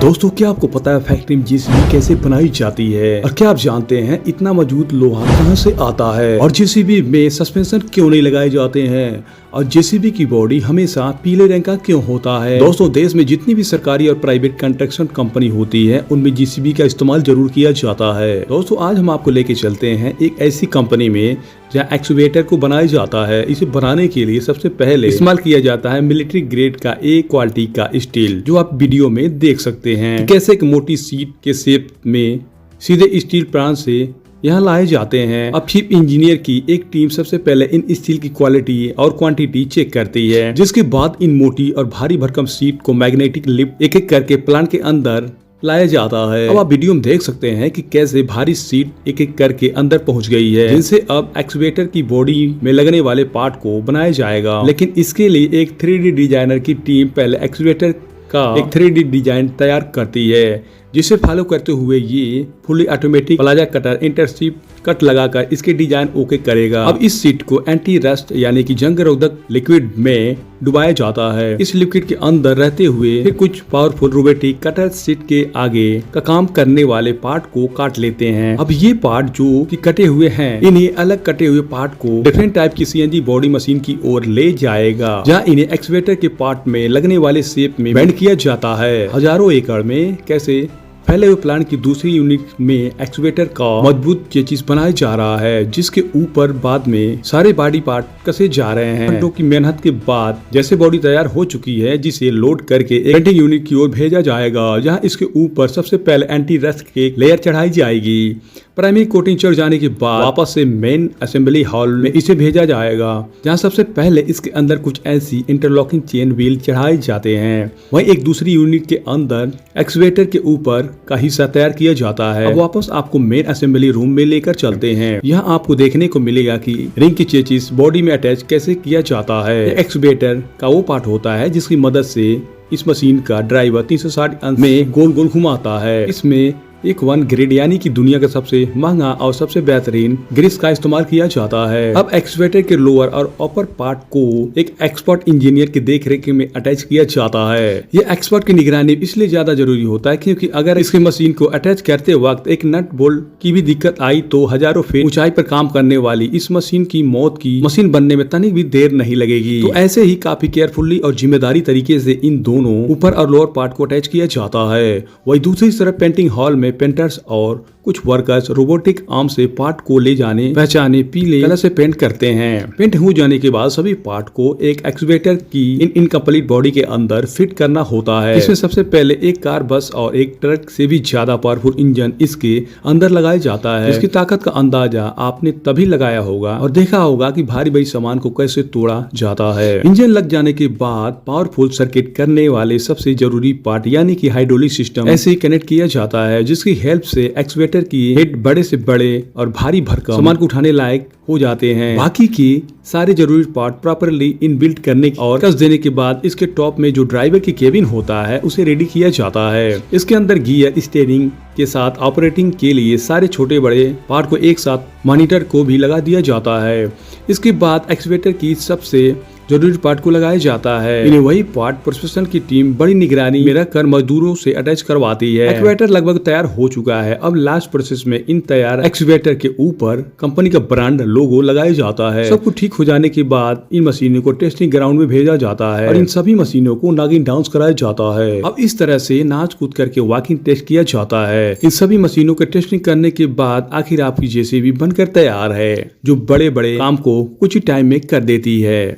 दोस्तों, क्या आपको पता है फैक्ट्री में जेसीबी कैसे बनाई जाती है? और क्या आप जानते हैं इतना मजबूत लोहा कहां से आता है? और जेसीबी में सस्पेंशन क्यों नहीं लगाए जाते हैं? और जेसीबी की बॉडी हमेशा पीले रंग का क्यों होता है? दोस्तों, देश में जितनी भी सरकारी और प्राइवेट कंस्ट्रक्शन कंपनी होती है उनमें जेसीबी का इस्तेमाल जरूर किया जाता है। दोस्तों, आज हम आपको लेके चलते हैं एक ऐसी कंपनी में जहाँ एक्सवेटर को बनाया जाता है। इसे बनाने के लिए सबसे पहले इस्तेमाल किया जाता है मिलिट्री ग्रेड का ए क्वालिटी का स्टील, जो आप वीडियो में देख सकते हैं। कैसे एक मोटी सीट के शेप में सीधे स्टील प्लांट से यहाँ लाए जाते हैं। अब चीफ इंजीनियर की एक टीम सबसे पहले इन स्टील की क्वालिटी और क्वांटिटी चेक करती है, जिसके बाद इन मोटी और भारी भरकम सीट को मैग्नेटिक लिफ्ट एक एक करके प्लांट के अंदर लाया जाता है। अब आप वीडियो में देख सकते हैं कि कैसे भारी सीट एक एक करके अंदर पहुंच गई है, जिनसे अब एक्सवेटर की बॉडी में लगने वाले पार्ट को बनाया जाएगा। लेकिन इसके लिए एक 3D डिजाइनर की टीम पहले एक्सवेटर का एक 3D डिजाइन तैयार करती है, जिसे फॉलो करते हुए ये fully automatic plaza cutter internship cut लगाकर इसके डिजाइन ओके करेगा। अब इस सीट को एंटी रस्ट यानी कि जंग रोधक लिक्विड में डुबाया जाता है। इस लिक्विड के अंदर रहते हुए फिर कुछ पावरफुल रोबोटिक कटर सीट के आगे का काम करने वाले पार्ट को काट लेते हैं। अब ये पार्ट जो कि कटे हुए हैं, इन्हें अलग कटे हुए पार्ट को डिफरेंट टाइप की सीएनजी बॉडी मशीन की ओर ले जाएगा, जहाँ इन्हें एक्सवेटर के पार्ट में लगने वाले शेप में बेंड किया जाता है। हजारों एकड़ में कैसे फैले हुए प्लांट की दूसरी यूनिट में एक्सवेटर का मजबूत चेसिस बनाया जा रहा है, जिसके ऊपर बाद में सारे बॉडी पार्ट कसे जा रहे हैं। घंटों की मेहनत के बाद जैसे बॉडी तैयार हो चुकी है, जिसे लोड करके एक पेंटिंग यूनिट की ओर भेजा जाएगा, जहां इसके ऊपर सबसे पहले एंटी रस्ट की लेयर चढ़ाई जाएगी। प्राइमरी कोटिंग चढ़ जाने के बाद वापस से मेन असेंबली हॉल में इसे भेजा जाएगा, जहां सबसे पहले इसके अंदर कुछ ऐसी इंटरलॉकिंग चेन व्हील चढ़ाए जाते हैं। वहीं एक दूसरी यूनिट के अंदर एक्सवेटर के ऊपर का हिस्सा तैयार किया जाता है। अब वापस आपको मेन असेंबली रूम में लेकर चलते हैं। यहाँ आपको देखने को मिलेगा कि रिंग की चेसिस बॉडी में अटैच कैसे किया जाता है। एक्सवेटर का वो पार्ट होता है जिसकी मदद से इस मशीन का ड्राइवर 360 अंश में गोल गोल घुमाता है। इसमें एक 1 ग्रेड यानी कि दुनिया का सबसे महंगा और सबसे बेहतरीन ग्रीस का इस्तेमाल किया जाता है। अब एक्सवेटर के लोअर और अपर पार्ट को एक एक्सपर्ट इंजीनियर की देखरेख में अटैच किया जाता है। ये एक्सपर्ट की निगरानी इसलिए ज्यादा जरूरी होता है क्योंकि अगर इसकी मशीन को अटैच करते वक्त एक नट बोल्ट की भी दिक्कत आई तो हजारों फीट ऊंचाई पर काम करने वाली इस मशीन की मौत की मशीन बनने में तनिक भी देर नहीं लगेगी। तो ऐसे ही काफी केयरफुली और जिम्मेदारी तरीके से इन दोनों ऊपर और लोअर पार्ट को अटैच किया जाता है। वही दूसरी तरफ पेंटिंग हॉल में पेंटर्स और कुछ वर्कर्स रोबोटिक आर्म से पार्ट को ले जाने पहचाने पीले कलर से पेंट करते हैं। पेंट हो जाने के बाद सभी पार्ट को एक एक्सवेटर की इनकम्प्लीट बॉडी के अंदर फिट करना होता है। इसमें सबसे पहले एक कार, बस और एक ट्रक से भी ज्यादा पावरफुल इंजन इसके अंदर लगाया जाता है। इसकी ताकत का अंदाजा आपने तभी लगाया होगा और देखा होगा कि भारी भारी सामान को कैसे तोड़ा जाता है। इंजन लग जाने के बाद पावरफुल सर्किट करने वाले सबसे जरूरी पार्ट यानी कि हाइड्रोलिक सिस्टम ऐसे कनेक्ट किया जाता है, जिसकी हेल्प से एक्सवेटर की हेड बड़े से बड़े और भारी भरकम सामान को उठाने लायक हो जाते हैं। बाकी की सारे जरूरी पार्ट प्रॉपरली इनबिल्ट करने और कस देने के बाद इसके टॉप में जो ड्राइवर की केबिन होता है उसे रेडी किया जाता है। इसके अंदर गियर, स्टीयरिंग के साथ ऑपरेटिंग के लिए सारे छोटे बड़े पार्ट को एक साथ मॉनिटर को भी लगा दिया जाता है। इसके बाद एक्सवेटर की सबसे जरूरी पार्ट को लगाया जाता है। इन्हें वही पार्ट प्रोफेशनल की टीम बड़ी निगरानी में रखकर मजदूरों से अटैच करवाती है। एक्सवेटर लगभग तैयार हो चुका है। अब लास्ट प्रोसेस में इन तैयार एक्सवेटर के ऊपर कंपनी का ब्रांड लोगो लगाया जाता है। सब कुछ ठीक हो जाने के बाद इन मशीनों को टेस्टिंग ग्राउंड में भेजा जाता है और इन सभी मशीनों को नागिन डांस कराया जाता है। अब इस तरह से नाच कूद करके वॉकिंग टेस्ट किया जाता है। इन सभी मशीनों के टेस्टिंग करने के बाद आखिर आपकी जेसीबी बनकर तैयार है, जो बड़े बड़े काम को कुछ ही टाइम में कर देती है।